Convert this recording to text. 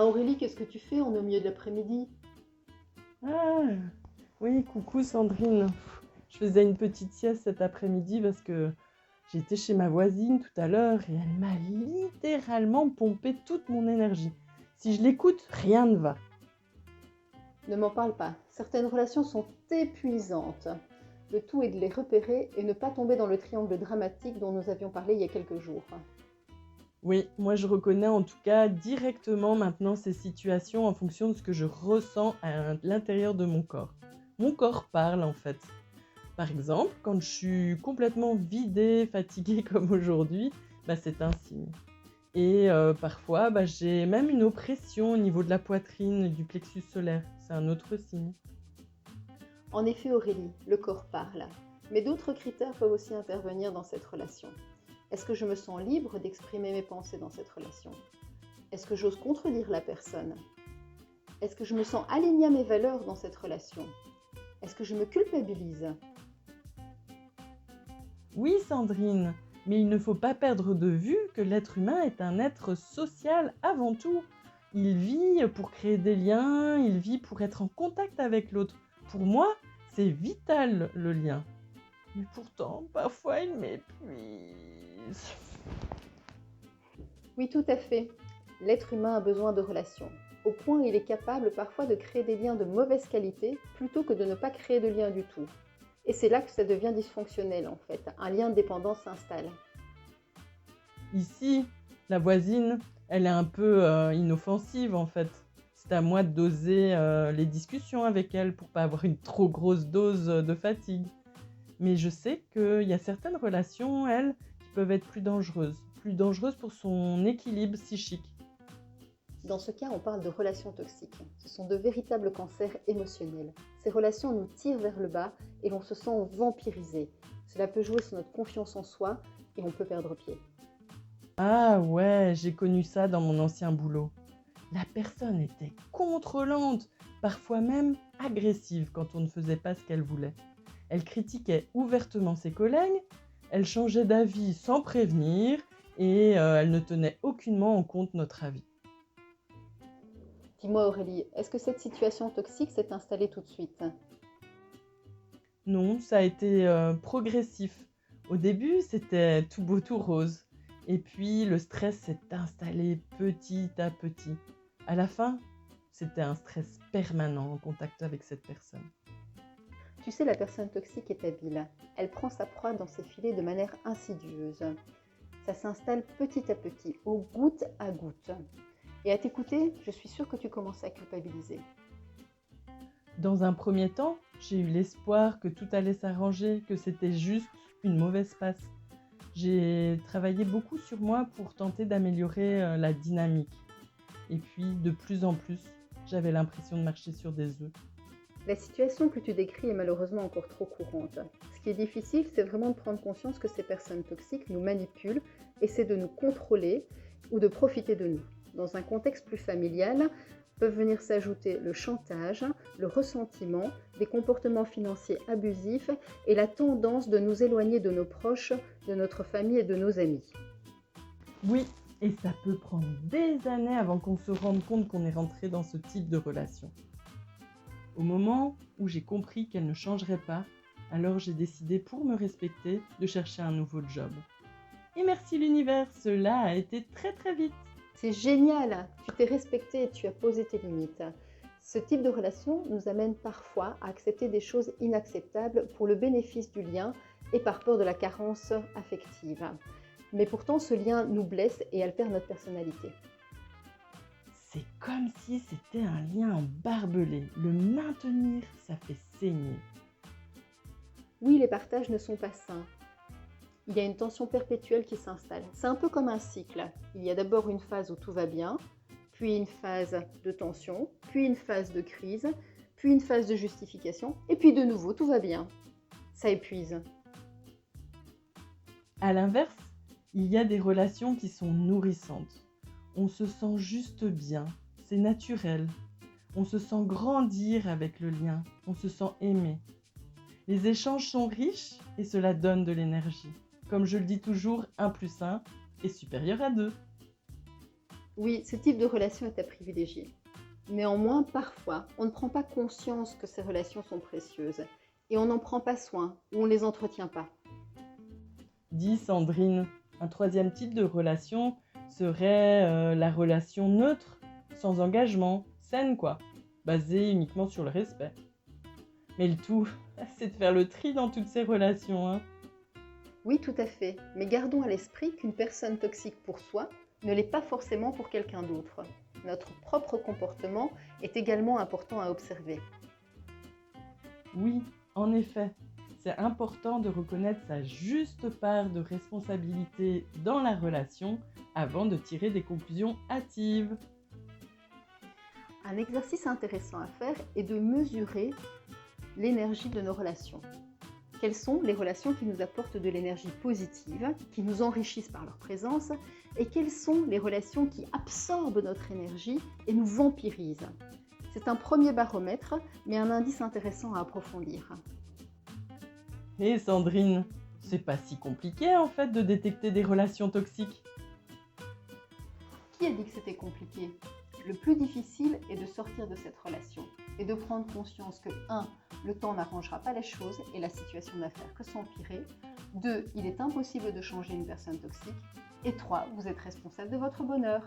Aurélie, qu'est-ce que tu fais en au milieu de l'après-midi? Ah, oui, coucou Sandrine. Je faisais une petite sieste cet après-midi parce que j'étais chez ma voisine tout à l'heure et elle m'a littéralement pompé toute mon énergie. Si je l'écoute, rien ne va. Ne m'en parle pas. Certaines relations sont épuisantes. Le tout est de les repérer et ne pas tomber dans le triangle dramatique dont nous avions parlé il y a quelques jours. Oui, moi je reconnais en tout cas directement maintenant ces situations en fonction de ce que je ressens à l'intérieur de mon corps. Mon corps parle en fait. Par exemple, quand je suis complètement vidée, fatiguée comme aujourd'hui, c'est un signe. Et parfois, j'ai même une oppression au niveau de la poitrine, du plexus solaire. C'est un autre signe. En effet, Aurélie, le corps parle. Mais d'autres critères peuvent aussi intervenir dans cette relation. Est-ce que je me sens libre d'exprimer mes pensées dans cette relation? Est-ce que j'ose contredire la personne? Est-ce que je me sens alignée à mes valeurs dans cette relation? Est-ce que je me culpabilise? Oui, Sandrine, mais il ne faut pas perdre de vue que l'être humain est un être social avant tout. Il vit pour créer des liens, il vit pour être en contact avec l'autre. Pour moi, c'est vital le lien. Mais pourtant, parfois, il m'épuise. Oui, tout à fait. L'être humain a besoin de relations. Au point où il est capable parfois de créer des liens de mauvaise qualité plutôt que de ne pas créer de liens du tout. Et c'est là que ça devient dysfonctionnel en fait. Un lien de dépendance s'installe. Ici, la voisine, elle est un peu inoffensive en fait. C'est à moi de doser les discussions avec elle pour pas avoir une trop grosse dose de fatigue. Mais je sais qu'il y a certaines relations, elles, qui peuvent être plus dangereuses pour son équilibre psychique. Dans ce cas, on parle de relations toxiques. Ce sont de véritables cancers émotionnels. Ces relations nous tirent vers le bas et l'on se sent vampirisé. Cela peut jouer sur notre confiance en soi et on peut perdre pied. Ah ouais, j'ai connu ça dans mon ancien boulot. La personne était contrôlante, parfois même agressive quand on ne faisait pas ce qu'elle voulait. Elle critiquait ouvertement ses collègues, elle changeait d'avis sans prévenir et elle ne tenait aucunement en compte notre avis. Dis-moi Aurélie, est-ce que cette situation toxique s'est installée tout de suite? Non, ça a été progressif. Au début, c'était tout beau, tout rose. Et puis, le stress s'est installé petit à petit. À la fin, c'était un stress permanent en contact avec cette personne. Tu sais, la personne toxique est habile. Elle prend sa proie dans ses filets de manière insidieuse. Ça s'installe petit à petit, au goutte à goutte. Et à t'écouter, je suis sûre que tu commences à culpabiliser. Dans un premier temps, j'ai eu l'espoir que tout allait s'arranger, que c'était juste une mauvaise passe. J'ai travaillé beaucoup sur moi pour tenter d'améliorer la dynamique. Et puis, de plus en plus, j'avais l'impression de marcher sur des œufs. La situation que tu décris est malheureusement encore trop courante. Ce qui est difficile, c'est vraiment de prendre conscience que ces personnes toxiques nous manipulent, essaient de nous contrôler ou de profiter de nous. Dans un contexte plus familial, peuvent venir s'ajouter le chantage, le ressentiment, des comportements financiers abusifs et la tendance de nous éloigner de nos proches, de notre famille et de nos amis. Oui, et ça peut prendre des années avant qu'on se rende compte qu'on est rentré dans ce type de relation. Au moment où j'ai compris qu'elle ne changerait pas, alors j'ai décidé pour me respecter de chercher un nouveau job. Et merci l'univers, cela a été très très vite. C'est génial, tu t'es respecté et tu as posé tes limites. Ce type de relation nous amène parfois à accepter des choses inacceptables pour le bénéfice du lien et par peur de la carence affective. Mais pourtant, ce lien nous blesse et altère notre personnalité. C'est comme si c'était un lien barbelé. Le maintenir, ça fait saigner. Oui, les partages ne sont pas sains. Il y a une tension perpétuelle qui s'installe. C'est un peu comme un cycle. Il y a d'abord une phase où tout va bien, puis une phase de tension, puis une phase de crise, puis une phase de justification, et puis de nouveau tout va bien. Ça épuise. À l'inverse, il y a des relations qui sont nourrissantes. On se sent juste bien, c'est naturel. On se sent grandir avec le lien, on se sent aimé. Les échanges sont riches et cela donne de l'énergie. Comme je le dis toujours, 1 + 1 est supérieur à 2. Oui, ce type de relation est à privilégier. Néanmoins, parfois, on ne prend pas conscience que ces relations sont précieuses et on n'en prend pas soin ou on ne les entretient pas. Dit Sandrine. Un troisième type de relation serait la relation neutre, sans engagement, saine quoi, basée uniquement sur le respect. Mais le tout, c'est de faire le tri dans toutes ces relations, hein. Oui, tout à fait, mais gardons à l'esprit qu'une personne toxique pour soi ne l'est pas forcément pour quelqu'un d'autre. Notre propre comportement est également important à observer. Oui, en effet, c'est important de reconnaître sa juste part de responsabilité dans la relation avant de tirer des conclusions hâtives. Un exercice intéressant à faire est de mesurer l'énergie de nos relations. Quelles sont les relations qui nous apportent de l'énergie positive, qui nous enrichissent par leur présence, et quelles sont les relations qui absorbent notre énergie et nous vampirisent. C'est un premier baromètre, mais un indice intéressant à approfondir. Hé Sandrine, c'est pas si compliqué en fait de détecter des relations toxiques. Qui a dit que c'était compliqué ? Le plus difficile est de sortir de cette relation et de prendre conscience que 1. Le temps n'arrangera pas les choses et la situation n'a faire que s'empirer. 2. Il est impossible de changer une personne toxique. Et 3. Vous êtes responsable de votre bonheur.